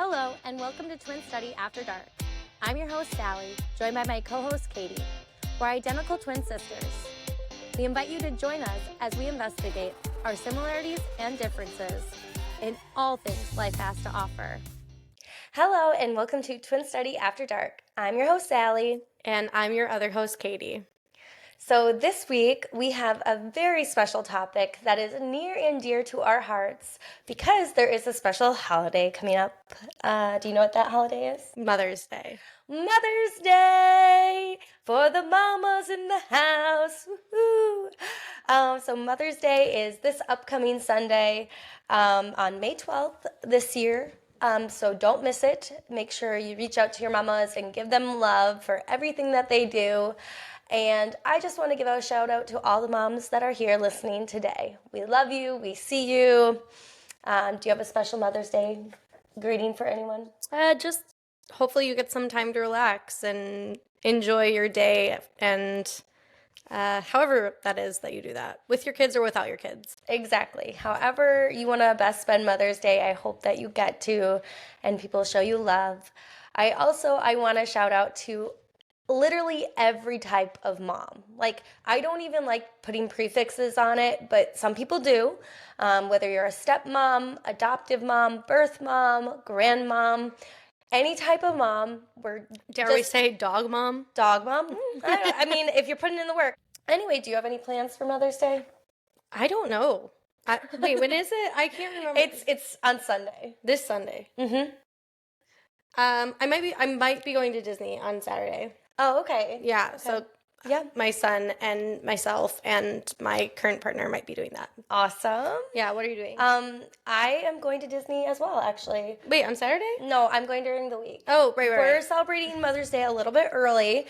Hello, and welcome to Twin Study After Dark. I'm your host, Sallie, joined by my co-host, Katie. We're identical twin sisters. We invite you to join us as we investigate our similarities and differences in all things life has to offer. Hello, and welcome to Twin Study After Dark. I'm your host, Sallie. And I'm your other host, Katie. So this week, we have a very special topic that is near and dear to our hearts because there is a special holiday coming up. Do you know what that holiday is? Mother's Day. Mother's Day for the mamas in the house. Woo-hoo. So Mother's Day is this upcoming Sunday on May 12th this year. So don't miss it. Make sure you reach out to your mamas and give them love for everything that they do. And I just want to give a shout out to all the moms that are here listening today. We love you. We see you. Do you have a special Mother's Day greeting for anyone? Just hopefully you get some time to relax and enjoy your day, and however that is that you do that, with your kids or without your kids. Exactly. However you want to best spend Mother's Day, I hope that you get to and people show you love. I want to shout out to literally every type of mom. Like, I don't even like putting prefixes on it, but some people do. Whether you're a stepmom, adoptive mom, birth mom, grandmom, any type of mom. Dare we say dog mom? Dog mom? I mean, if you're putting in the work. Anyway, do you have any plans for Mother's Day? I don't know. Wait, when is it? I can't remember. It's on Sunday. This Sunday. Mm-hmm. I might be going to Disney on Saturday. Oh, okay. Yeah, okay. So yeah, my son and myself and my current partner might be doing that. Awesome. Yeah, what are you doing? I am going to Disney as well, actually. Wait, on Saturday? No, I'm going during the week. Oh, right. We're celebrating Mother's Day a little bit early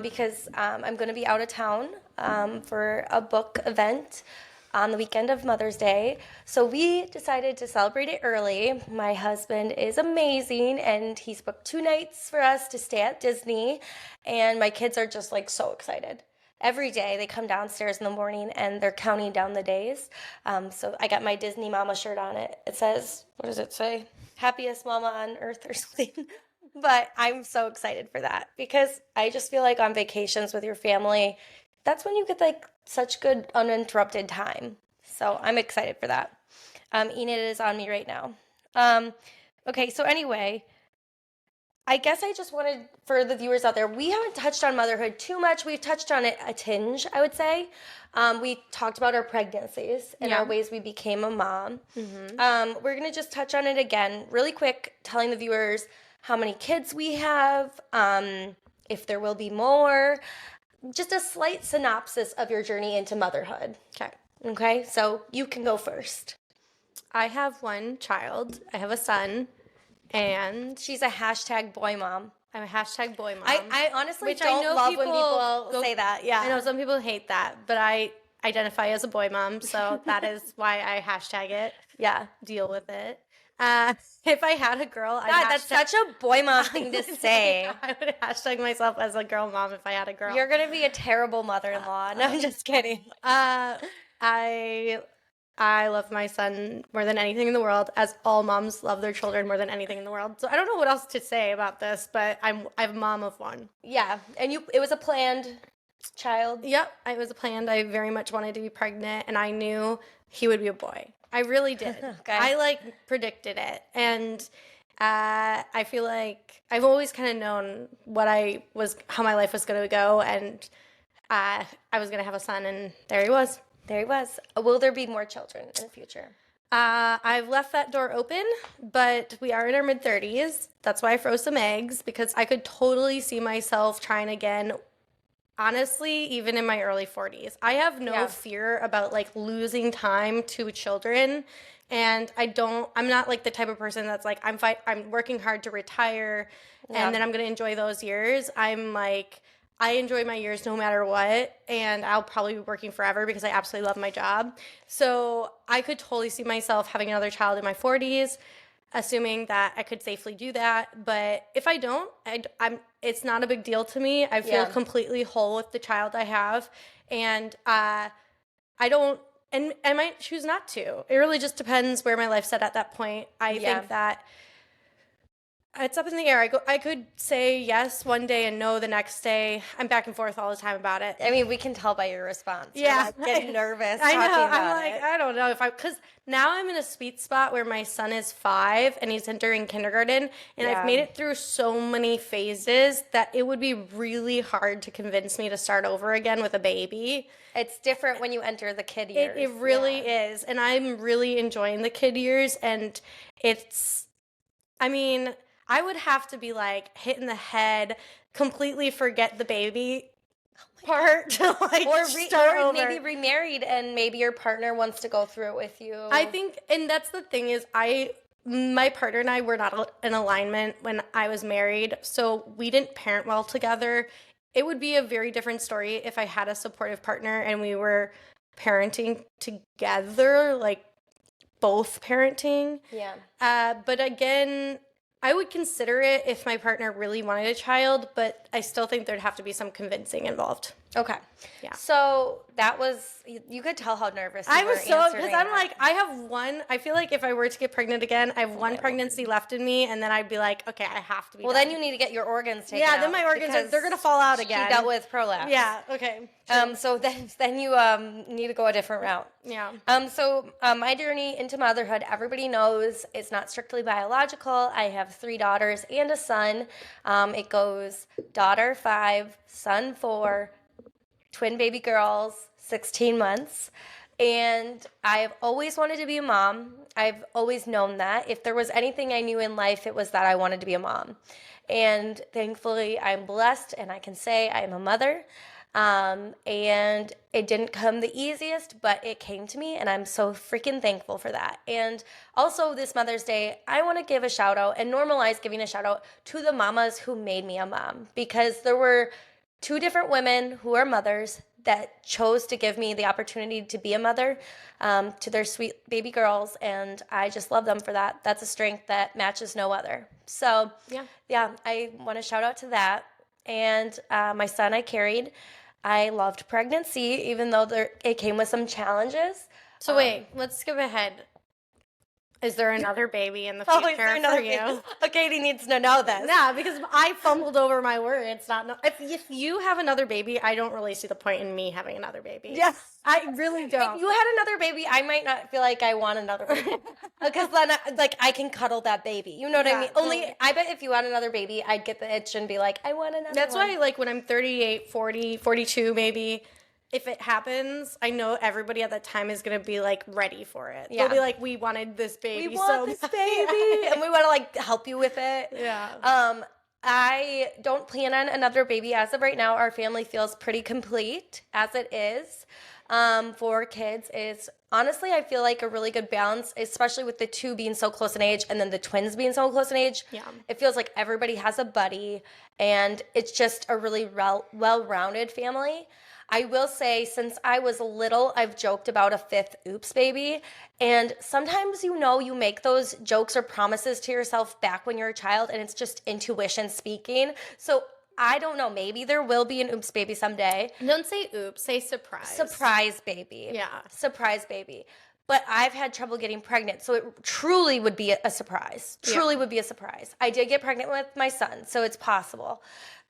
because I'm going to be out of town for a book event on the weekend of Mother's Day. So we decided to celebrate it early. My husband is amazing, and he's booked 2 nights for us to stay at Disney, and my kids are just like so excited. Every day they come downstairs in the morning and they're counting down the days. So I got my Disney mama shirt on it. It says, what does it say? Happiest mama on earth or something. But I'm so excited for that because I just feel like on vacations with your family, that's when you get like such good uninterrupted time. So I'm excited for that. Enid is on me right now. Okay, so anyway, I guess I just wanted, for the viewers out there, we haven't touched on motherhood too much. We've touched on it a tinge, I would say. We talked about our pregnancies and our ways we became a mom. Mm-hmm. We're going to just touch on it again really quick, telling the viewers how many kids we have, if there will be more. Just a slight synopsis of your journey into motherhood. Okay, so you can go first. I have one child. I have a son, and she's a hashtag boy mom. I'm a hashtag boy mom. I honestly don't love when people say that. Yeah, I know some people hate that, but I identify as a boy mom, so that is why I hashtag it. Yeah, deal with it. If I had a girl, that's such a boy mom thing to say. I would hashtag myself as a girl mom if I had a girl. You're gonna be a terrible mother-in-law. No, I'm just kidding. I love my son more than anything in the world, as all moms love their children more than anything in the world. So I don't know what else to say about this, but I'm a mom of one. Yeah, and it was a planned child. Yep, it was a planned. I very much wanted to be pregnant, and I knew he would be a boy. I really did. Okay. I predicted it, and I feel like I've always kind of known how my life was going to go, and I was going to have a son, and there he was. There he was. Will there be more children in the future? I've left that door open, but we are in our mid-30s. That's why I froze some eggs, because I could totally see myself trying again. Honestly, even in my early 40s, I have no fear about like losing time to children, and I'm not like the type of person that's like I'm working hard to retire, and then I'm gonna enjoy those years. I'm like, I enjoy my years no matter what, and I'll probably be working forever because I absolutely love my job. So I could totally see myself having another child in my 40s. Assuming that I could safely do that. But if I don't, it's not a big deal to me. I feel completely whole with the child I have. And I might choose not to. It really just depends where my life's at that point. I think that It's up in the air. I could say yes one day and no the next day. I'm back and forth all the time about it. I mean, we can tell by your response. Yeah. You're like getting nervous I know. talking I'm about like, it. I don't know if because now I'm in a sweet spot where my son is 5 and he's entering kindergarten, and I've Yeah. made it through so many phases that it would be really hard to convince me to start over again with a baby. It's different when you enter the kid years. It really Yeah. is. And I'm really enjoying the kid years. And it's, I mean, I would have to be like hit in the head, completely forget the baby part to like Or, start over. maybe remarried and maybe your partner wants to go through it with you. I think, and that's the thing is my partner and I were not in alignment when I was married. So we didn't parent well together. It would be a very different story if I had a supportive partner and we were parenting together, like both parenting. Yeah. But again, I would consider it if my partner really wanted a child, but I still think there'd have to be some convincing involved. Okay. Yeah. So that was, you could tell how nervous you I were was so, answering because I'm that. like, I have one, I feel like if I were to get pregnant again, I have one Yeah. pregnancy left in me, and then I'd be like, okay, I have to be Well, done. then you need to get your organs taken Yeah, out. then my organs, because they're going to fall out again. She dealt with prolapse. Yeah, okay. So then you need to go a different route. Yeah. So my journey into motherhood, everybody knows it's not strictly biological. I have 3 daughters and a son. It goes daughter 5, son 4, twin baby girls, 16 months. And I've always wanted to be a mom. I've always known that. If there was anything I knew in life, it was that I wanted to be a mom. And thankfully, I'm blessed and I can say I am a mother. And it didn't come the easiest, but it came to me, and I'm so freaking thankful for that. And also, this Mother's Day, I want to give a shout out and normalize giving a shout out to the mamas who made me a mom, because there were 2 different women who are mothers that chose to give me the opportunity to be a mother to their sweet baby girls, and I just love them for that. That's a strength that matches no other. So, yeah, I want to shout out to that. And my son I carried. I loved pregnancy, even though it came with some challenges. So wait, let's skip ahead. Is there another baby in the Oh, future is there another for you? baby? Oh, Katie needs to know this. Yeah, because I fumbled over my words. If you have another baby, I don't really see the point in me having another baby. Yes. I really don't. If you had another baby, I might not feel like I want another baby. Because then, I can cuddle that baby. You know what I mean? Only, I bet if you had another baby, I'd get the itch and be like, I want another That's one. why, like, when I'm 38, 40, 42 maybe, if it happens, I know everybody at that time is going to be, like, ready for it. Yeah. They'll be like, we wanted this baby We want this baby. And we want to, like, help you with it. Yeah. I don't plan on another baby as of right now. Our family feels pretty complete as it is. 4 kids is honestly, I feel like a really good balance, especially with the 2 being so close in age and then the twins being so close in age. Yeah. It feels like everybody has a buddy, and it's just a really well-rounded family. I will say, since I was little, I've joked about a 5th oops baby. And sometimes, you make those jokes or promises to yourself back when you're a child, and it's just intuition speaking. So I don't know, maybe there will be an oops baby someday. Don't say oops, say surprise. Surprise baby. Yeah. Surprise baby. But I've had trouble getting pregnant, so it truly would be a surprise. Truly would be a surprise. I did get pregnant with my son, so it's possible.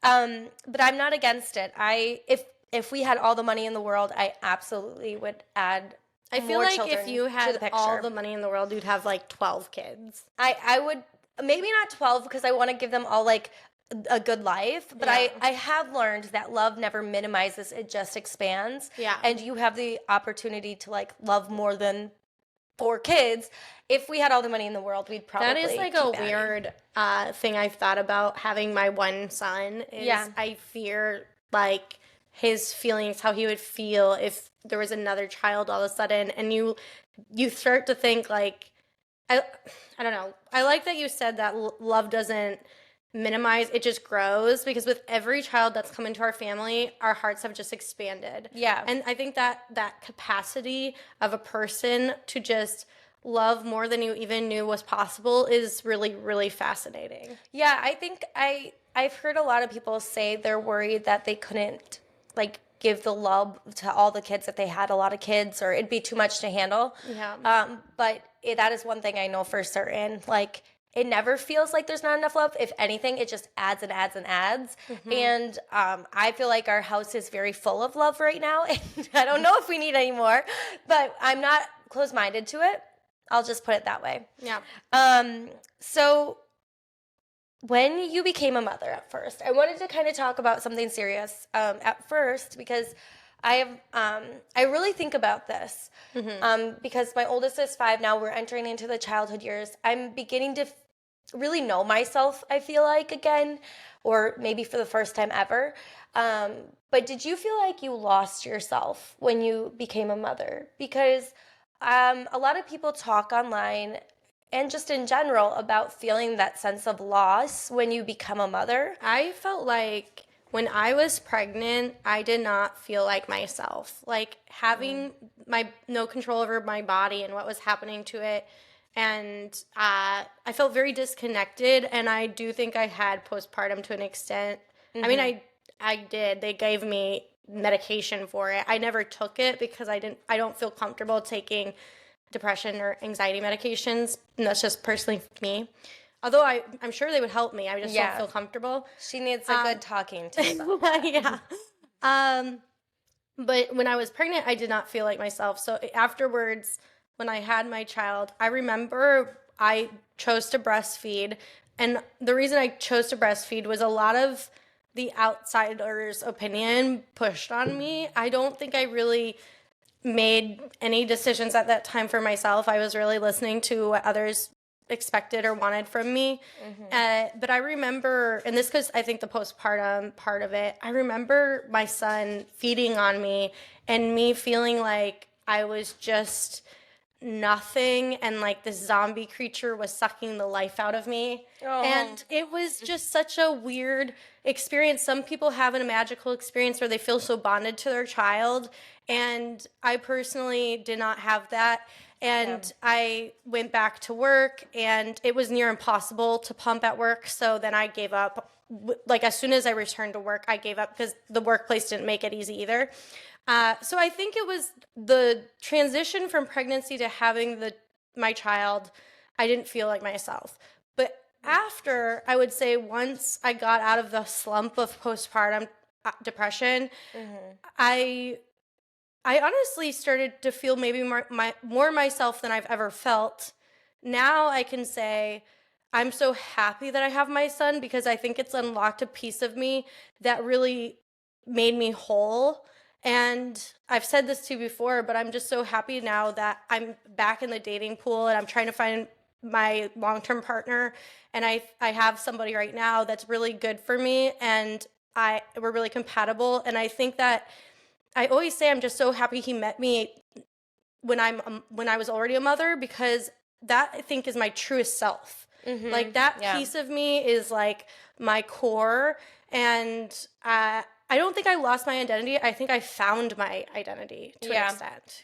But I'm not against it. If we had all the money in the world, I absolutely would add I feel more like children if you to had the picture. all the money in the world, you'd have like 12 kids. I would, maybe not 12, because I want to give them all like a good life, but Yeah. I have learned that love never minimizes, it just expands. Yeah. And you have the opportunity to like love more than 4 kids. If we had all the money in the world, we'd probably That is like keep a adding. weird thing I've thought about having my one son. Is Yeah. I fear like his feelings, how he would feel if there was another child all of a sudden, and you start to think like, I don't know. I like that you said that love doesn't minimize, it just grows, because with every child that's come into our family, our hearts have just expanded. Yeah. And I think that capacity of a person to just love more than you even knew was possible is really, really fascinating. Yeah, I think I've heard a lot of people say they're worried that they couldn't like give the love to all the kids if they had a lot of kids, or it'd be too much to handle. Yeah. But that is one thing I know for certain. Like, it never feels like there's not enough love. If anything, it just adds and adds and adds. And I feel like our house is very full of love right now. And I don't know if we need any more, but I'm not closed-minded to it. I'll just put it that way. Yeah. So when you became a mother at first, I wanted to kind of talk about something serious at first, because I really think about this because my oldest is 5 now. We're entering into the childhood years. I'm beginning to really know myself, I feel like, again, or maybe for the first time ever. But did you feel like you lost yourself when you became a mother? Because a lot of people talk online and just in general about feeling that sense of loss when you become a mother. I felt like when I was pregnant, I did not feel like myself. Like having no control over my body and what was happening to it. And I felt very disconnected, and I do think I had postpartum to an extent. I mean, I did. They gave me medication for it. I never took it because I don't feel comfortable taking depression or anxiety medications, and that's just personally me. Although I'm sure they would help me. I just don't feel comfortable. She needs a good talking to about that. Yeah. But when I was pregnant, I did not feel like myself. So afterwards, when I had my child, I remember I chose to breastfeed. And the reason I chose to breastfeed was a lot of the outsider's opinion pushed on me. I don't think I really made any decisions at that time for myself. I was really listening to what others expected or wanted from me. But I remember, and this because I think the postpartum part of it, I remember my son feeding on me and me feeling like I was just nothing, and like this zombie creature was sucking the life out of me. And it was just such a weird experience. Some people have a magical experience where they feel so bonded to their child, and I personally did not have that. And I went back to work, and it was near impossible to pump at work, so then I gave up. Like as soon as I returned to work, I gave up because the workplace didn't make it easy either. So I think it was the transition from pregnancy to having my child. I didn't feel like myself. But after, I would say once I got out of the slump of postpartum depression, I honestly started to feel maybe more myself than I've ever felt. Now I can say I'm so happy that I have my son, because I think it's unlocked a piece of me that really made me whole. And I've said this to you before, but I'm just so happy now that I'm back in the dating pool and I'm trying to find my long-term partner. And I have somebody right now that's really good for me, and we're really compatible. And I think that I always say I'm just so happy he met me when I was already a mother, because that I think is my truest self. Like that piece of me is like my core, and I don't think I lost my identity. I think I found my identity to an extent.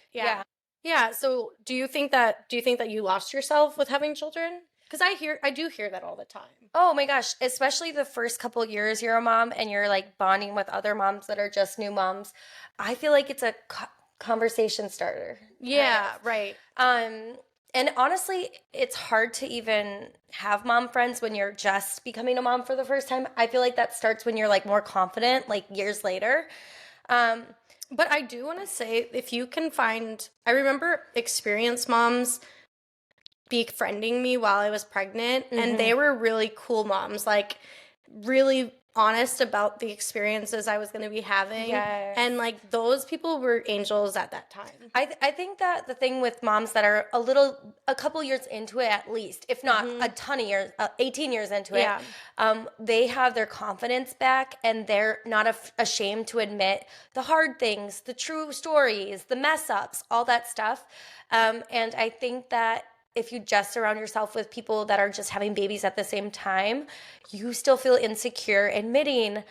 Yeah. So do you think that you lost yourself with having children? Because I do hear that all the time. Oh my gosh, especially the first couple years you're a mom and you're like bonding with other moms that are just new moms. I feel like it's a conversation starter. Yeah, right. And honestly, it's hard to even have mom friends when you're just becoming a mom for the first time. I feel like that starts when you're like more confident, like years later. But I do want to say, if you can find, I remember experienced moms befriending me while I was pregnant, and they were really cool moms, like really honest about the experiences I was going to be having. And like those people were angels at that time. I think that the thing with moms that are a couple years into it at least, if not a ton of years, 18 years into it, they have their confidence back, and they're not ashamed to admit the hard things, the true stories, the mess ups, all that stuff. And I think that if you just surround yourself with people that are just having babies at the same time, you still feel insecure admitting,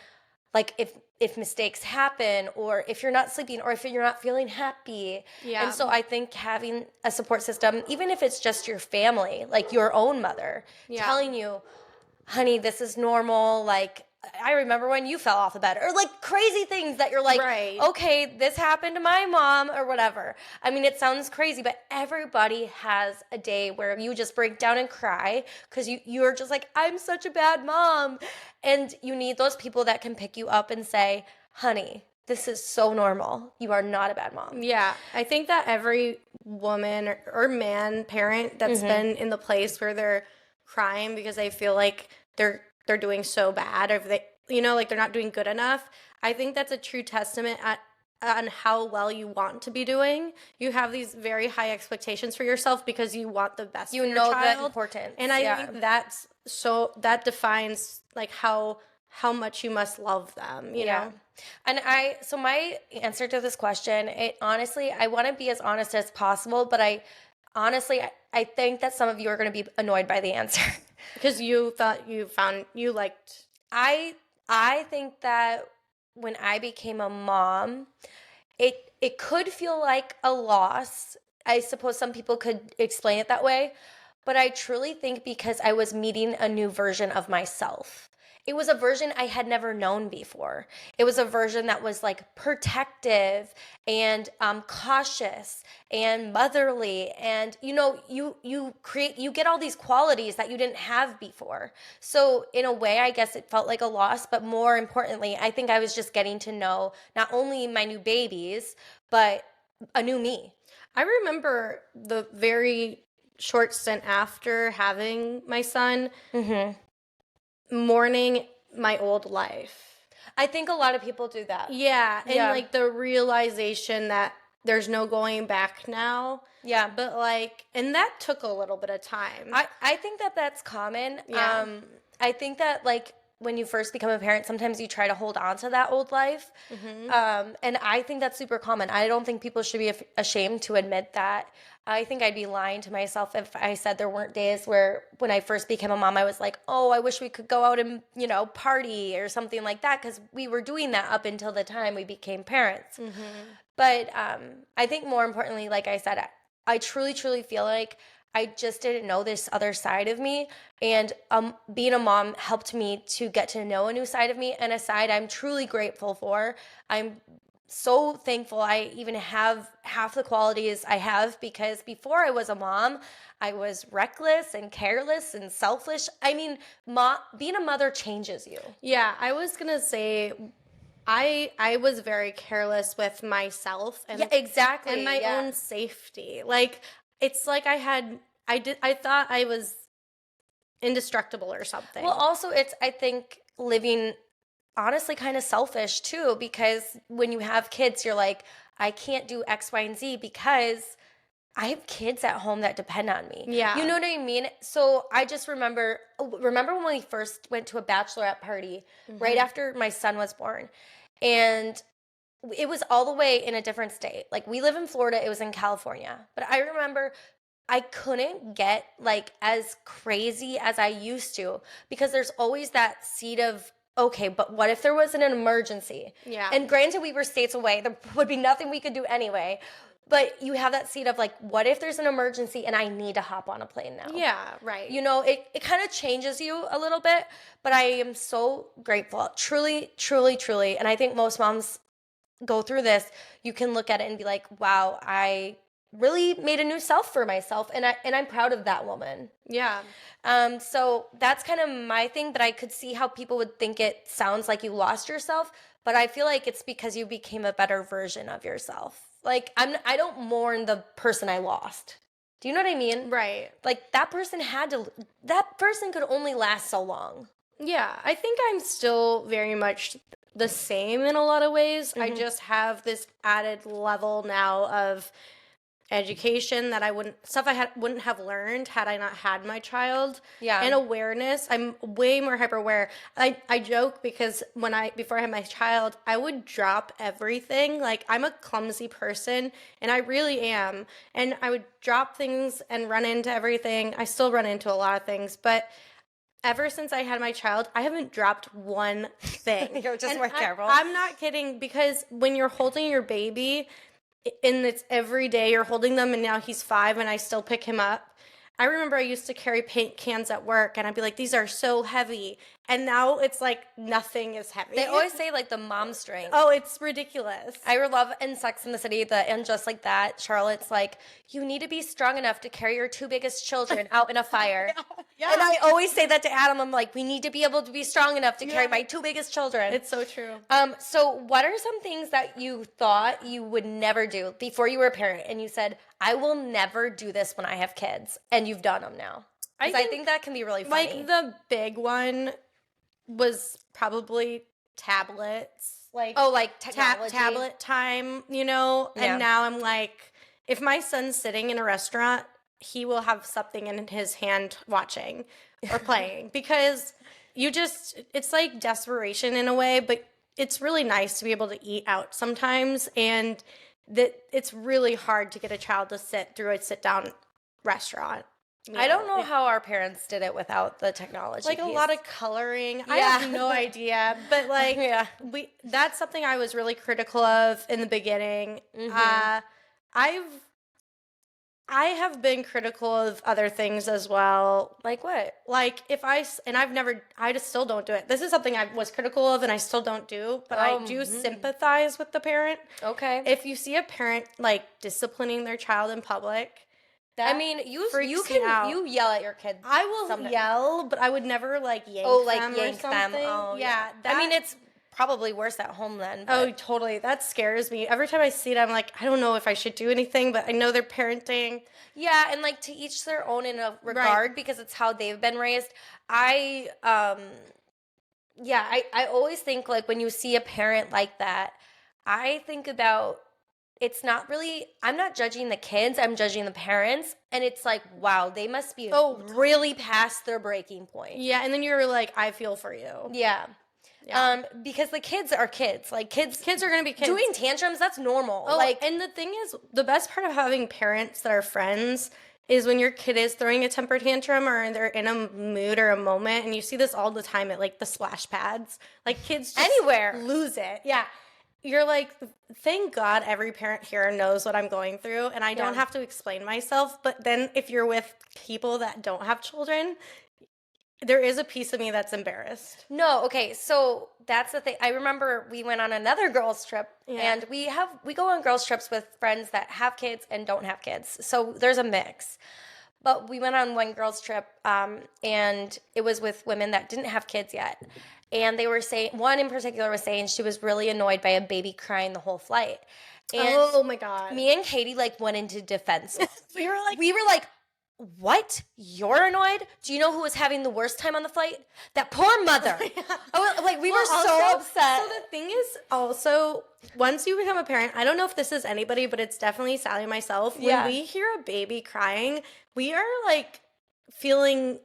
like if mistakes happen, or if you're not sleeping, or if you're not feeling happy. And so I think having a support system, even if it's just your family, like your own mother, telling you, honey, this is normal, like I remember when you fell off the bed, or like crazy things that you're like, Right. okay, this happened to my mom or whatever. I mean, it sounds crazy, but everybody has a day where you just break down and cry because you're just like, I'm such a bad mom. And you need those people that can pick you up and say, honey, this is so normal. You are not a bad mom. Yeah, I think that every woman or man, parent that's been in the place where they're crying because they feel like they're doing so bad, or if they, like they're not doing good enough. I think that's a true testament on how well you want to be doing. You have these very high expectations for yourself because you want the best You for your know child. the importance. And I think that defines like how much you must love them, you know? And so my answer to this question, I want to be as honest as possible, but I think that some of you are going to be annoyed by the answer. Because you thought you liked. I think that when I became a mom, it could feel like a loss. I suppose some people could explain it that way, but I truly think because I was meeting a new version of myself. It was a version I had never known before. It was a version that was like protective and cautious and motherly, and you get all these qualities that you didn't have before. So in a way, I guess it felt like a loss, but more importantly, I think I was just getting to know not only my new babies, but a new me. I remember the very short stint after having my son, mourning my old life. I think a lot of people do that. Yeah, and like the realization that there's no going back now. Yeah. But like, and that took a little bit of time. I think that that's common. Yeah. I think that like when you first become a parent, sometimes you try to hold on to that old life. And I think that's super common. I don't think people should be ashamed to admit that. I think I'd be lying to myself if I said there weren't days where when I first became a mom, I was like, oh, I wish we could go out and, party or something like that, because we were doing that up until the time we became parents. But I think more importantly, like I said, I truly, truly feel like I just didn't know this other side of me. And being a mom helped me to get to know a new side of me, and a side I'm truly grateful for. I'm so thankful I even have half the qualities I have, because before I was a mom, I was reckless and careless and selfish. I mean, being a mother changes you. Yeah, I was going to say I was very careless with myself and exactly. and my own safety. Like it's like I thought I was indestructible or something. Well, also I think living honestly kind of selfish too, because when you have kids, you're like, I can't do X, Y, and Z because I have kids at home that depend on me. Yeah. You know what I mean? So I just remember when we first went to a bachelorette party right after my son was born, and it was all the way in a different state. Like, we live in Florida, it was in California. But I remember I couldn't get like as crazy as I used to, because there's always that seed of, okay, but what if there was an emergency? Yeah. And granted, we were states away. There would be nothing we could do anyway. But you have that seed of like, what if there's an emergency and I need to hop on a plane now? Yeah, right. It kind of changes you a little bit, but I am so grateful. Truly, truly, truly. And I think most moms go through this. You can look at it and be like, wow, I really made a new self for myself, and I'm proud of that woman. Yeah. So that's kind of my thing, but I could see how people would think it sounds like you lost yourself, but I feel like it's because you became a better version of yourself. Like, I don't mourn the person I lost. Do you know what I mean? Right. Like, that person could only last so long. Yeah, I think I'm still very much the same in a lot of ways. I just have this added level now of education that I wouldn't have learned had I not had my child. Yeah. And awareness. I'm way more hyper aware. I joke because before I had my child, I would drop everything. Like, I'm a clumsy person, and I really am. And I would drop things and run into everything. I still run into a lot of things, but ever since I had my child, I haven't dropped one thing. You're just more careful. I'm not kidding, because when you're holding your baby, and it's every day you're holding them, and now he's 5 and I still pick him up. I remember I used to carry paint cans at work, and I'd be like, these are so heavy. And now it's like nothing is heavy. They always say like the mom strength. Oh, it's ridiculous. I love in Sex and the City and just like that, Charlotte's like, you need to be strong enough to carry your two biggest children out in a fire. Yeah. And I always say that to Adam. I'm like, we need to be able to be strong enough to carry my two biggest children. It's so true. So what are some things that you thought you would never do before you were a parent? And you said, I will never do this when I have kids. And you've done them now. I think that can be really funny. Like the big one was probably tablets. Like technology. tablet time, you know? Yeah. And now I'm like, if my son's sitting in a restaurant, he will have something in his hand watching or playing because it's like desperation in a way, but it's really nice to be able to eat out sometimes. And that it's really hard to get a child to sit through a sit down restaurant. I don't know how our parents did it without the technology. Like piece. a lot of coloring. I have no idea. But like that's something I was really critical of in the beginning. Mm-hmm. I have been critical of other things as well. Like what? Like I just still don't do it. This is something I was critical of and I still don't do, but I do sympathize with the parent. Okay. If you see a parent like disciplining their child in public, I mean, you yell at your kids. I will yell, but I would never like yank them or something. Oh, yeah. I mean, it's probably worse at home then. But. Oh, totally. That scares me. Every time I see it, I'm like, I don't know if I should do anything, but I know they're parenting. Yeah, and like to each their own in a regard because it's how they've been raised. I always think like when you see a parent like that, I think about it's not really, I'm not judging the kids, I'm judging the parents. And it's like, wow, they must be really past their breaking point. Yeah, and then you're like, I feel for you. Yeah. Because the kids are kids. Like kids are going to be kids. Doing tantrums, that's normal. And the thing is, the best part of having parents that are friends is when your kid is throwing a temper tantrum or they're in a mood or a moment. And you see this all the time at like the splash pads. Like kids just anywhere lose it. Yeah. You're like, thank God every parent here knows what I'm going through and I don't have to explain myself. But then if you're with people that don't have children, there is a piece of me that's embarrassed. No, okay, so that's the thing. I remember we went on another girls' trip, and we go on girls' trips with friends that have kids and don't have kids. So there's a mix. But we went on one girls' trip, and it was with women that didn't have kids yet. And they were saying, one in particular was saying she was really annoyed by a baby crying the whole flight. And oh my God. Me and Katie like went into defense. we were like, what? You're annoyed? Do you know who was having the worst time on the flight? That poor mother. We were so upset. So the thing is also, once you become a parent, I don't know if this is anybody, but it's definitely Sallie and myself. When we hear a baby crying, we are like feeling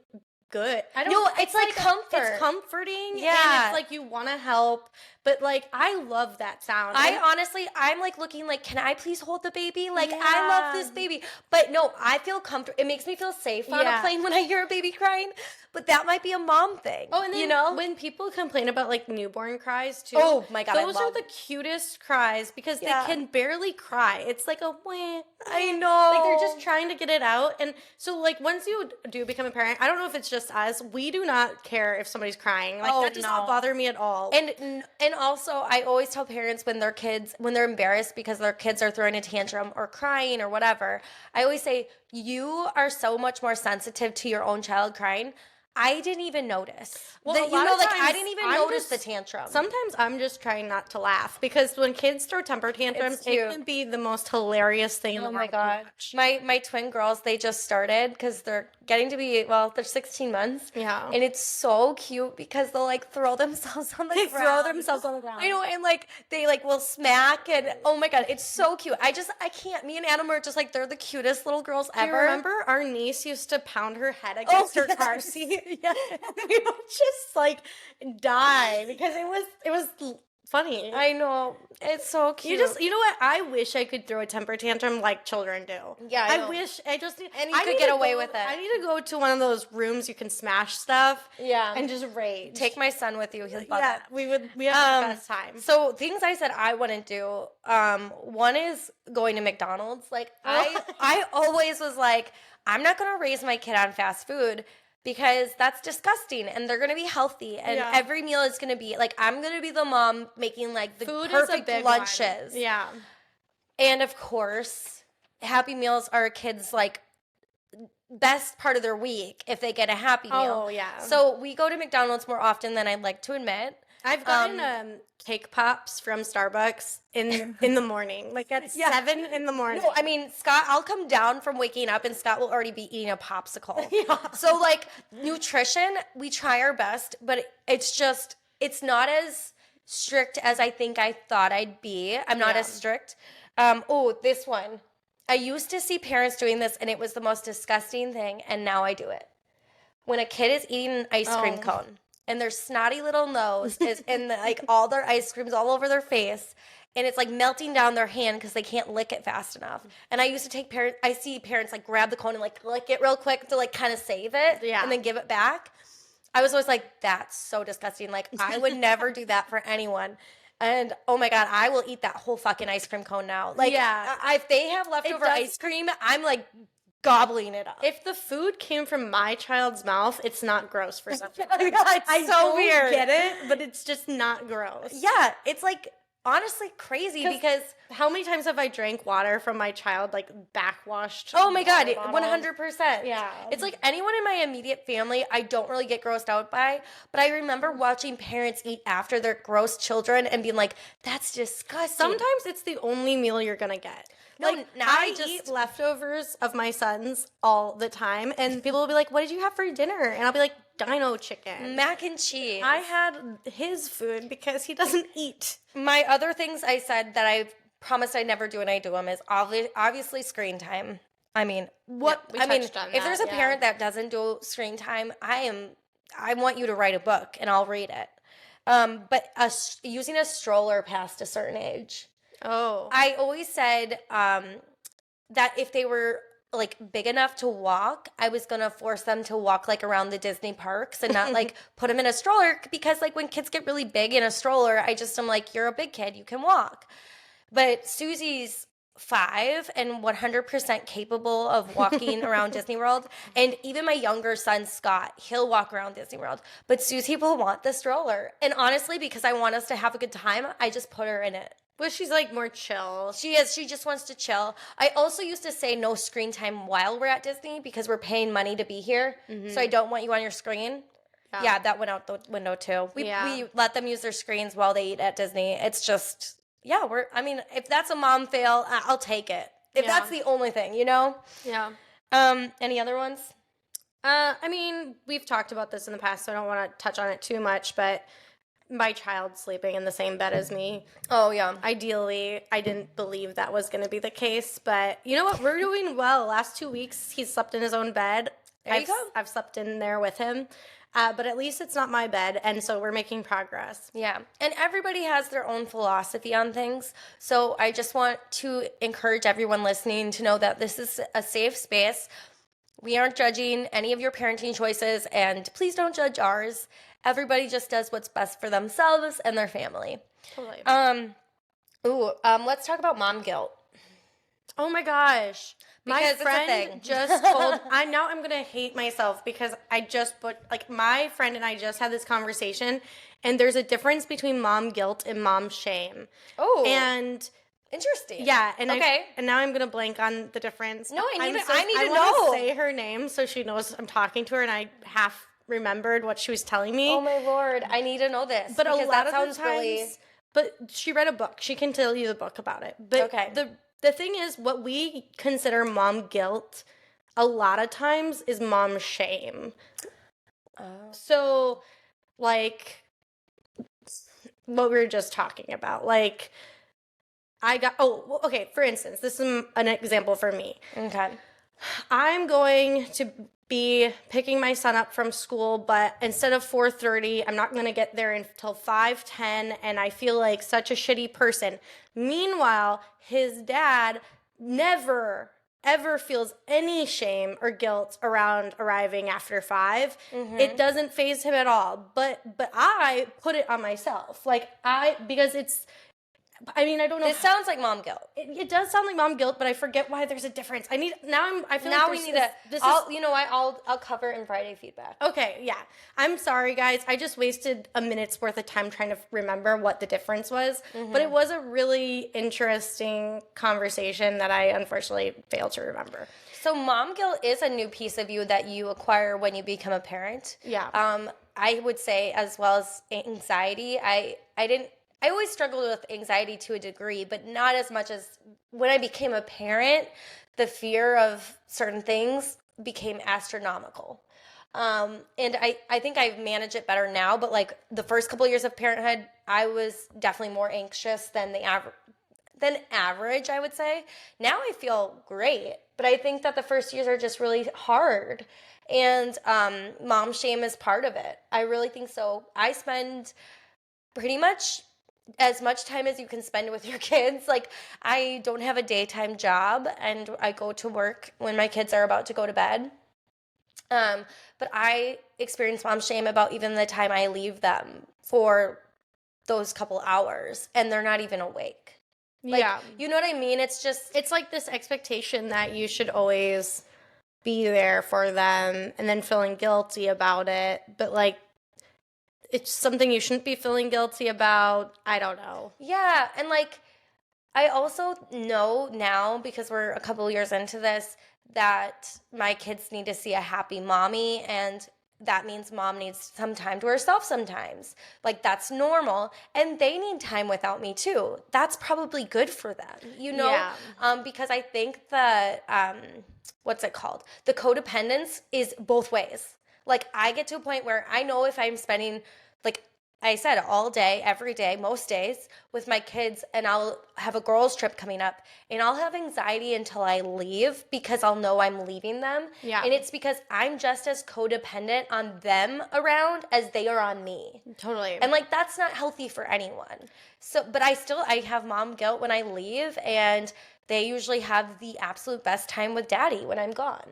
good. It's like comfort. It's comforting. Yeah. And it's like you want to help. But like, I love that sound. I'm like looking like, can I please hold the baby? Like, I love this baby. But no, I feel comfortable. It makes me feel safe on a plane when I hear a baby crying. But that might be a mom thing. Oh, and then when people complain about like newborn cries too. Oh my God, those are the cutest cries because they can barely cry. It's like a wah. I know. Like they're just trying to get it out. And so like once you do become a parent, I don't know if it's just us. We do not care if somebody's crying. Like that does not bother me at all. And also, I always tell parents when they're embarrassed because their kids are throwing a tantrum or crying or whatever, I always say, you are so much more sensitive to your own child crying. I didn't even notice. Well, I didn't even notice the tantrum. Sometimes I'm just trying not to laugh because when kids throw temper tantrums, it can be the most hilarious thing in the world. Oh my God. My twin girls, they just started because they're getting to be, they're 16 months. Yeah. And it's so cute because they'll like throw themselves on the ground. Throw themselves on the ground. I know, and like they like will smack and oh my God, it's so cute. I can't. Me and Adam are just like, they're the cutest little girls ever. Do you remember our niece used to pound her head against her car seat? Yeah. We would just like die because it was funny. I know. It's so cute. You know what? I wish I could throw a temper tantrum like children do. Yeah, I wish I just and you could get away with it. I need to go to one of those rooms you can smash stuff. Yeah. And just rage. Take my son with you. He'll love it. We have the best time. So things I said I wouldn't do. One is going to McDonald's. Like I always was like, I'm not gonna raise my kid on fast food. because that's disgusting, and they're gonna be healthy, and Yeah. every meal is gonna be like, I'm gonna be the mom making like the Food is a perfect big one. lunches. Yeah. And of course, Happy Meals are kids like best part of their week if they get a Happy Meal. Oh, yeah. So we go to McDonald's more often than I'd like to admit. I've gotten cake pops from Starbucks in the morning, like at 7 in the morning. No, I mean, Scott, I'll come down from waking up and Scott will already be eating a popsicle. Yeah. So, like, nutrition, we try our best, but it's not as strict as I think I thought I'd be. I'm not as strict. This one. I used to see parents doing this and it was the most disgusting thing, and now I do it. When a kid is eating an ice cream cone and their snotty little nose is in like all their ice cream's all over their face, and it's like melting down their hand because they can't lick it fast enough. And I used to I see parents like grab the cone and like lick it real quick to like kind of save it and then give it back. I was always like, that's so disgusting. Like, I would never do that for anyone. And oh my God, I will eat that whole fucking ice cream cone now. Like, if they have leftover ice cream, I'm like gobbling it up. If the food came from my child's mouth, it's not gross for some reason. It's so weird. I get it, but it's just not gross. Yeah, it's like honestly crazy because how many times have I drank water from my child, like backwashed? Oh my God, water bottle? 100%. Yeah. It's like anyone in my immediate family I don't really get grossed out by, but I remember watching parents eat after their gross children and being like, that's disgusting. Sometimes it's the only meal you're gonna get. No, Like, now I I eat leftovers of my son's all the time, and people will be like, what did you have for dinner? And I'll be like, dino chicken. Mac and cheese. I had his food because he doesn't eat. My other things I said that I promised I'd never do and I do them is obviously screen time. I mean, if there's a parent that doesn't do screen time, I want you to write a book and I'll read it. But using a stroller past a certain age. Oh. I always said that if they were like big enough to walk, I was gonna force them to walk like around the Disney parks and not like put them in a stroller, because like when kids get really big in a stroller, I'm like, you're a big kid, you can walk. But Susie's 5 and 100% capable of walking around Disney World. And even my younger son, Scott, he'll walk around Disney World. But Susie will want the stroller. And honestly, because I want us to have a good time, I just put her in it. Well, she's like more chill. She is. She just wants to chill. I also used to say no screen time while we're at Disney because we're paying money to be here. So I don't want you on your screen. Yeah, that went out the window too. We let them use their screens while they eat at Disney. It's just... Yeah, if that's a mom fail, I'll take it. If that's the only thing, you know? Yeah. Any other ones? We've talked about this in the past, so I don't want to touch on it too much, but my child sleeping in the same bed as me. Oh, yeah. Ideally, I didn't believe that was going to be the case, but you know what? We're doing well. Last 2 weeks, he's slept in his own bed. I've slept in there with him. But at least it's not my bed, and so we're making progress. Yeah, and everybody has their own philosophy on things, so I just want to encourage everyone listening to know that this is a safe space. We aren't judging any of your parenting choices, and please don't judge ours. Everybody just does what's best for themselves and their family. Totally. Let's talk about mom guilt. Oh my gosh. My friend just told, I'm going to hate myself because my friend and I just had this conversation, and there's a difference between mom guilt and mom shame. Oh. And interesting. Yeah. And and now I'm going to blank on the difference. No, I need to I know. want to say her name so she knows I'm talking to her, and I half remembered what she was telling me. Oh my Lord. I need to know this. But a lot of the times, but she read a book. She can tell you the book about it. But the thing is, what we consider mom guilt a lot of times is mom shame. So, like, what we were just talking about. Like, for instance, this is an example for me. Okay. I'm going to be picking my son up from school, but instead of 4:30, I'm not going to get there until 5:10, and I feel like such a shitty person. Meanwhile, his dad never ever feels any shame or guilt around arriving after 5. Mm-hmm. It doesn't faze him at all. But I put it on myself. Because it's I mean, I don't know. This sounds like mom guilt. It does sound like mom guilt, but I forget why there's a difference. I feel Now like we need you know what? I'll cover it in Friday feedback. Okay, yeah. I'm sorry, guys. I just wasted a minute's worth of time trying to remember what the difference was. But it was a really interesting conversation that I unfortunately failed to remember. So mom guilt is a new piece of you that you acquire when you become a parent. Yeah. I would say, as well as anxiety, I always struggled with anxiety to a degree, but not as much as when I became a parent. The fear of certain things became astronomical. And I think I manage it better now, but like the first couple of years of parenthood, I was definitely more anxious than average, I would say. Now I feel great, but I think that the first years are just really hard. And mom shame is part of it. I really think so. I spend pretty much as much time as you can spend with your kids. Like, I don't have a daytime job, and I go to work when my kids are about to go to bed. But I experience mom shame about even the time I leave them for those couple hours, and they're not even awake. Like, yeah. You know what I mean? It's like this expectation that you should always be there for them and then feeling guilty about it. But like, it's something you shouldn't be feeling guilty about. I don't know. Yeah, and like, I also know now, because we're a couple years into this, that my kids need to see a happy mommy, and that means mom needs some time to herself sometimes. Like, that's normal, and they need time without me too. That's probably good for them, Yeah. because I think that what's it called? The codependence is both ways. Like, I get to a point where I know if I'm spending, like I said, all day, every day, most days with my kids, and I'll have a girls' trip coming up, and I'll have anxiety until I leave because I'll know I'm leaving them. Yeah. And it's because I'm just as codependent on them around as they are on me. Totally. And like, that's not healthy for anyone. So, but I have mom guilt when I leave, and they usually have the absolute best time with daddy when I'm gone.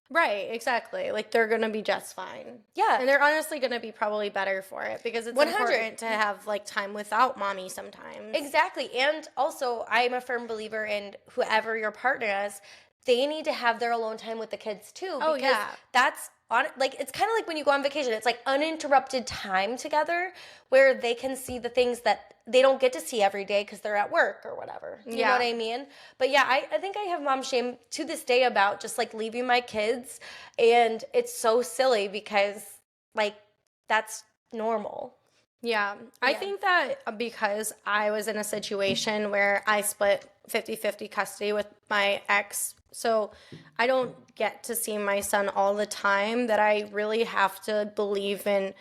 Right, exactly. Like, they're going to be just fine. Yeah. And they're honestly going to be probably better for it because it's 100. important to have, like, time without mommy sometimes. Exactly. And also, I'm a firm believer in whoever your partner is, they need to have their alone time with the kids too. Oh, because yeah. that's like, it's kind of like when you go on vacation. It's like uninterrupted time together where they can see the things that they don't get to see every day because they're at work or whatever. Do you know what I mean? But yeah, I think I have mom shame to this day about just like leaving my kids. And it's so silly because like that's normal. Yeah. I think that because I was in a situation where I split 50-50 custody with my ex, so I don't get to see my son all the time, that I really have to believe in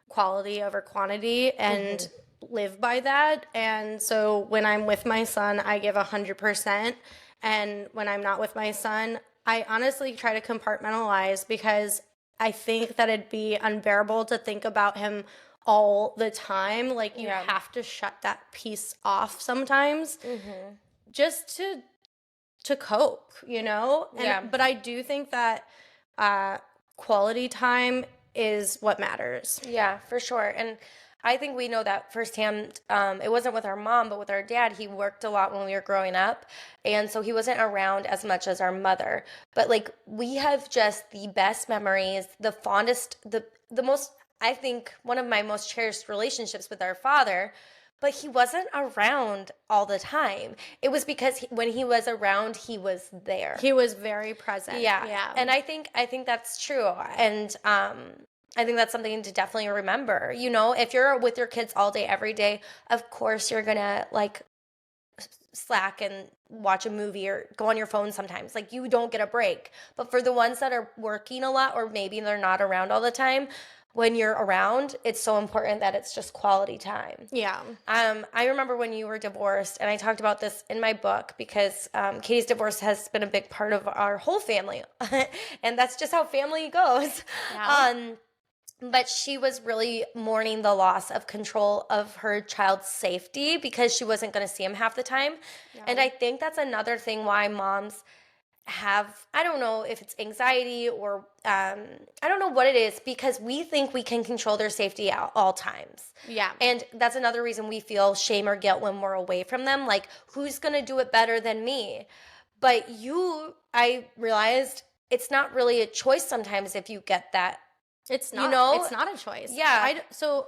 quality over quantity and live by that. And so when I'm with my son, I give 100%. And when I'm not with my son, I honestly try to compartmentalize because I think that it'd be unbearable to think about him all the time. Like, you have to shut that piece off sometimes just to cope, you know? But I do think that quality time is what matters. Yeah, for sure. And I think we know that firsthand. It wasn't with our mom, but with our dad. He worked a lot when we were growing up. And so he wasn't around as much as our mother. But like, we have just the best memories, the fondest, the most, I think, one of my most cherished relationships with our father. But he wasn't around all the time. It was because when he was around, he was there. He was very present. Yeah. And I think that's true. And I think that's something to definitely remember. You know, if you're with your kids all day, every day, of course you're gonna like slack and watch a movie or go on your phone sometimes. Like, you don't get a break. But for the ones that are working a lot, or maybe they're not around all the time, when you're around, it's so important that it's just quality time. Yeah. I remember when you were divorced, and I talked about this in my book because Katie's divorce has been a big part of our whole family. And that's just how family goes. Yeah. But she was really mourning the loss of control of her child's safety because she wasn't going to see him half the time. Yeah. And I think that's another thing why moms have, I don't know if it's anxiety or I don't know what it is, because we think we can control their safety at all times. Yeah. And that's another reason we feel shame or guilt when we're away from them. Like, who's going to do it better than me? But I realized it's not really a choice sometimes if you get that. It's not. You know? It's not a choice. Yeah.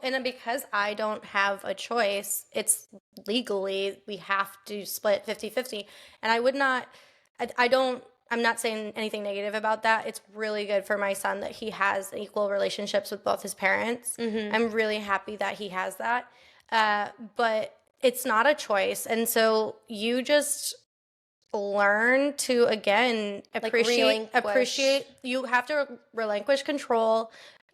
And because I don't have a choice, it's legally we have to split 50-50. And I would not. I don't. I'm not saying anything negative about that. It's really good for my son that he has equal relationships with both his parents. I'm really happy that he has that. But it's not a choice, and so you just learn to again appreciate. You have to relinquish control.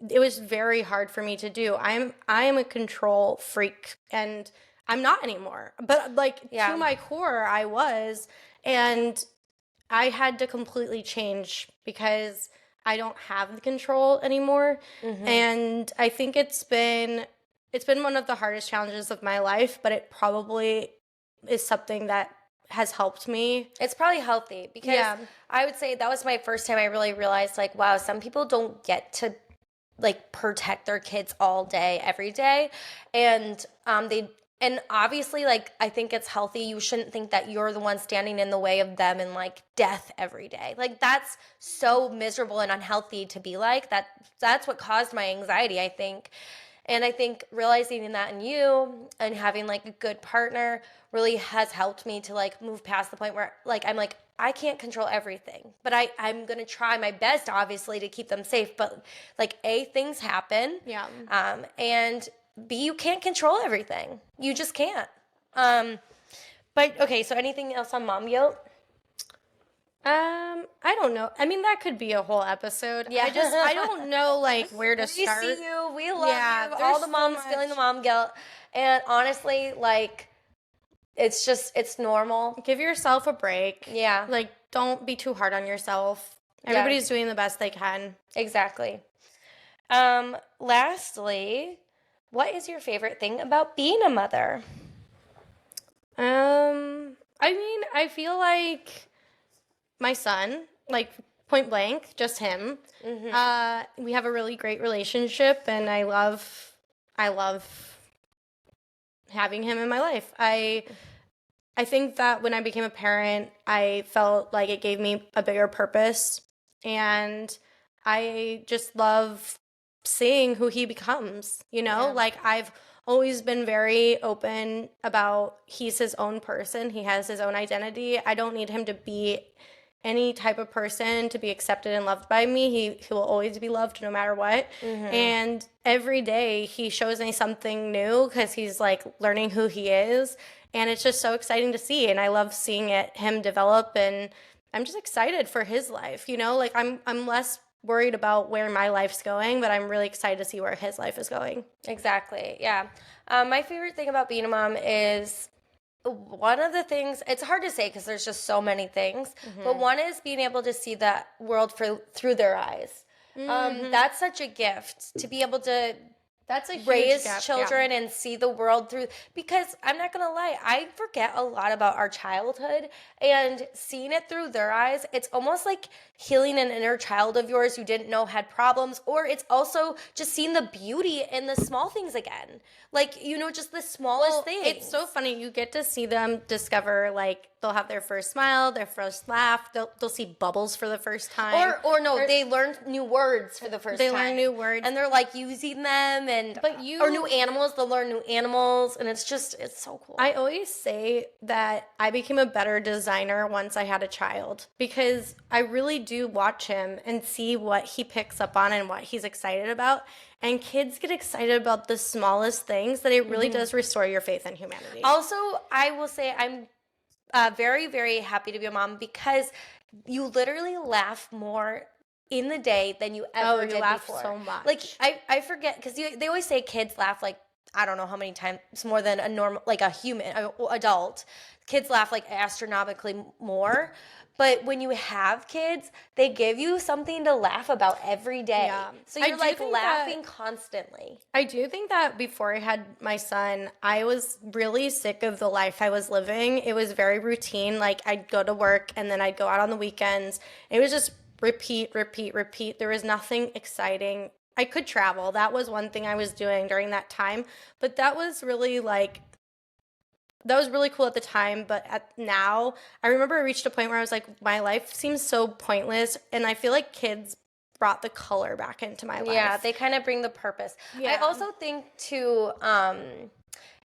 It was very hard for me to do. I am a control freak, and I'm not anymore, but like Yeah. to my core I was, and I had to completely change because I don't have the control anymore. And I think it's been one of the hardest challenges of my life, but it probably is something that has helped me. It's probably healthy, because I would say that was my first time I really realized, like, wow, some people don't get to like protect their kids all day, every day. And and obviously, like, I think it's healthy. You shouldn't think that you're the one standing in the way of them and like death every day. Like, that's so miserable and unhealthy to be like that. That's what caused my anxiety, I think. And I think realizing that in you and having like a good partner really has helped me to like move past the point where like I'm like, I can't control everything, but I'm gonna try my best, obviously, to keep them safe. But like, A, things happen. Yeah. And B, you can't control everything. You just can't. But okay, so anything else on mom guilt? I don't know. I mean, that could be a whole episode. Yeah. I don't know like where to start. We see you. We love Yeah, you. All there's the so moms feeling the much. mom guilt. And honestly, like, it's normal. Give yourself a break. Yeah. Like, don't be too hard on yourself. Yeah. Everybody's doing the best they can. Exactly. Lastly, what is your favorite thing about being a mother? I mean, I feel like my son, like point blank, just him. We have a really great relationship, and I love having him in my life. I think that when I became a parent, I felt like it gave me a bigger purpose, and I just love seeing who he becomes, you know? Yeah. Like, I've always been very open about he's his own person. He has his own identity. I don't need him to be any type of person to be accepted and loved by me. He will always be loved no matter what. And every day he shows me something new because he's like learning who he is. And it's just so exciting to see. And I love seeing him develop, and I'm just excited for his life, you know? Like, I'm less worried about where my life's going, but I'm really excited to see where his life is going. Exactly. Yeah. My favorite thing about being a mom is, one of the things, it's hard to say because there's just so many things, but one is being able to see the world through their eyes. That's such a gift to be able to That's a huge raise gap, children and see the world through, because I'm not gonna lie, I forget a lot about our childhood, and seeing it through their eyes, it's almost like healing an inner child of yours you didn't know had problems. Or it's also just seeing the beauty in the small things again, like, you know, just the smallest things. It's so funny. You get to see them discover, like, they'll have their first smile, their first laugh. They'll see bubbles for the first time. Or they learn new words for the first time. They learn new words. And they're like using them, or new animals, they'll learn new animals, and it's so cool. I always say that I became a better designer once I had a child, because I really do watch him and see what he picks up on and what he's excited about. And kids get excited about the smallest things, that it really does restore your faith in humanity. Also, I will say I'm very, very happy to be a mom, because you literally laugh more in the day than you ever did laugh before. so much. Like, I forget, because they always say kids laugh like I don't know how many times more than a normal, like a human, adult. Kids laugh like astronomically more. But when you have kids, they give you something to laugh about every day. Yeah. So you're like laughing constantly. I do think that before I had my son, I was really sick of the life I was living. It was very routine. Like I'd go to work and then I'd go out on the weekends. It was just repeat, repeat, repeat. There was nothing exciting. I could travel. That was one thing I was doing during that time. But that was really cool at the time, but now, I remember I reached a point where I was like, my life seems so pointless, and I feel like kids brought the color back into my life. Yeah, they kind of bring the purpose. Yeah. I also think, too,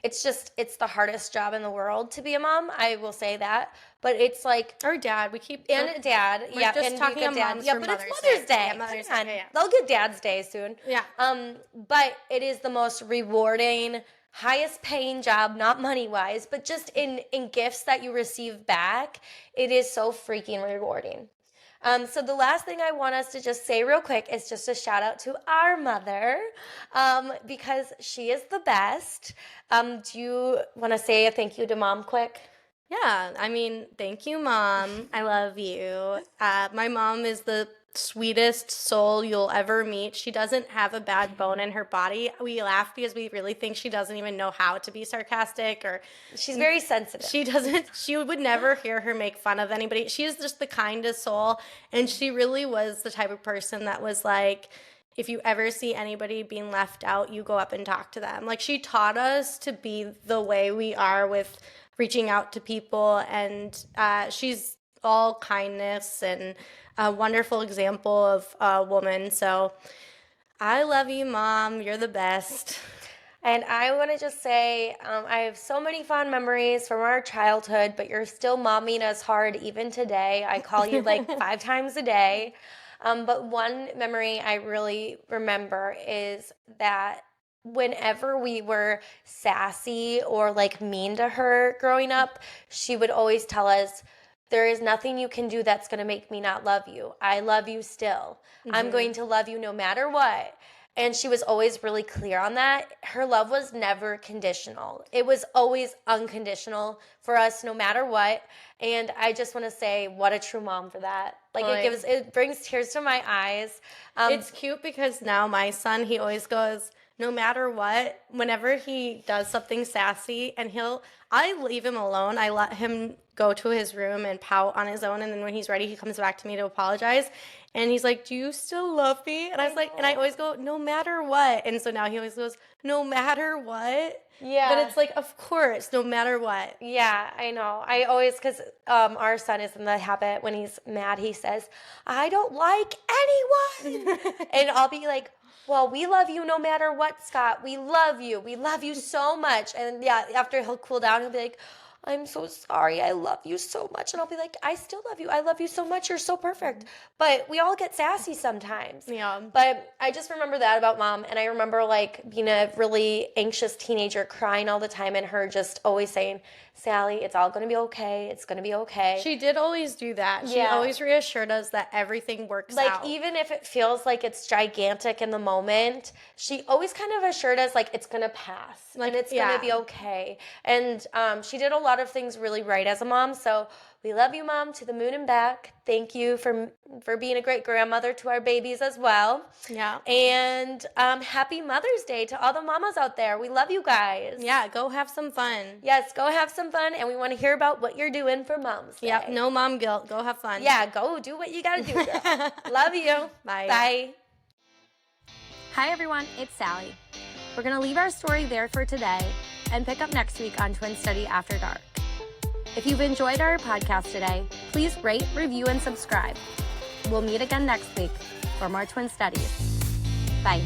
it's the hardest job in the world to be a mom. I will say that. But it's like... Or dad. And a dad. We're yeah, just and talking about dad. moms Yeah, for but Mother's it's Mother's Day. Yeah, Mother's Come on. Day, yeah. They'll get Dad's Day soon. Yeah. But it is the most rewarding, highest paying job, not money-wise, but just in gifts that you receive back. It is so freaking rewarding. So the last thing I want us to just say real quick is just a shout out to our mother, because she is the best. Do you want to say a thank you to Mom quick? Yeah, I mean, thank you, Mom. I love you. My mom is the sweetest soul you'll ever meet. She doesn't have a bad bone in her body. We laugh because we really think she doesn't even know how to be sarcastic, or she's very sensitive. She would never hear her make fun of anybody. She is just the kindest soul, and she really was the type of person that was like, if you ever see anybody being left out, you go up and talk to them. Like, she taught us to be the way we are with reaching out to people, and she's all kindness and a wonderful example of a woman. So I love you, Mom. You're the best. And I want to just say, I have so many fond memories from our childhood, but you're still momming us hard even today. I call you like 5 times a day. But one memory I really remember is that whenever we were sassy or like mean to her growing up, she would always tell us, there is nothing you can do that's going to make me not love you. I love you still. Mm-hmm. I'm going to love you no matter what. And she was always really clear on that. Her love was never conditional. It was always unconditional for us no matter what. And I just want to say, what a true mom for that. Like, it brings tears to my eyes. It's cute because now my son, he always goes, no matter what, whenever he does something sassy, and I leave him alone. I let him go to his room and pout on his own, and then when he's ready, he comes back to me to apologize. And he's like, do you still love me? And I was like, and I always go, no matter what. And so now he always goes, no matter what. Yeah. But it's like, of course, no matter what. Yeah, I know. I always, because our son is in the habit, when he's mad, he says, I don't like anyone. And I'll be like, well, we love you no matter what, Scott. We love you. We love you so much. And yeah, after he'll cool down, he'll be like, I'm so sorry. I love you so much. And I'll be like, I still love you. I love you so much. You're so perfect. But we all get sassy sometimes. Yeah. But I just remember that about Mom. And I remember like being a really anxious teenager, crying all the time, and her just always saying, Sallie, it's all going to be okay. It's going to be okay. She did always do that. She always reassured us that everything works out. Like, even if it feels like it's gigantic in the moment, she always kind of assured us, like, it's going to pass. Like, and it's going to be okay. And she did a lot of things really right as a mom. So we love you, Mom, to the moon and back. Thank you for being a great grandmother to our babies as well. Yeah. And happy Mother's Day to all the mamas out there. We love you guys. Yeah, go have some fun. Yes, go have some fun, and we want to hear about what you're doing for Mom's Day. Yep, no mom guilt. Go have fun. Yeah, go do what you got to do, girl. Love you. Bye. Bye. Hi, everyone. It's Sallie. We're going to leave our story there for today and pick up next week on Twin Study After Dark. If you've enjoyed our podcast today, please rate, review, and subscribe. We'll meet again next week for more Twin Studies. Bye.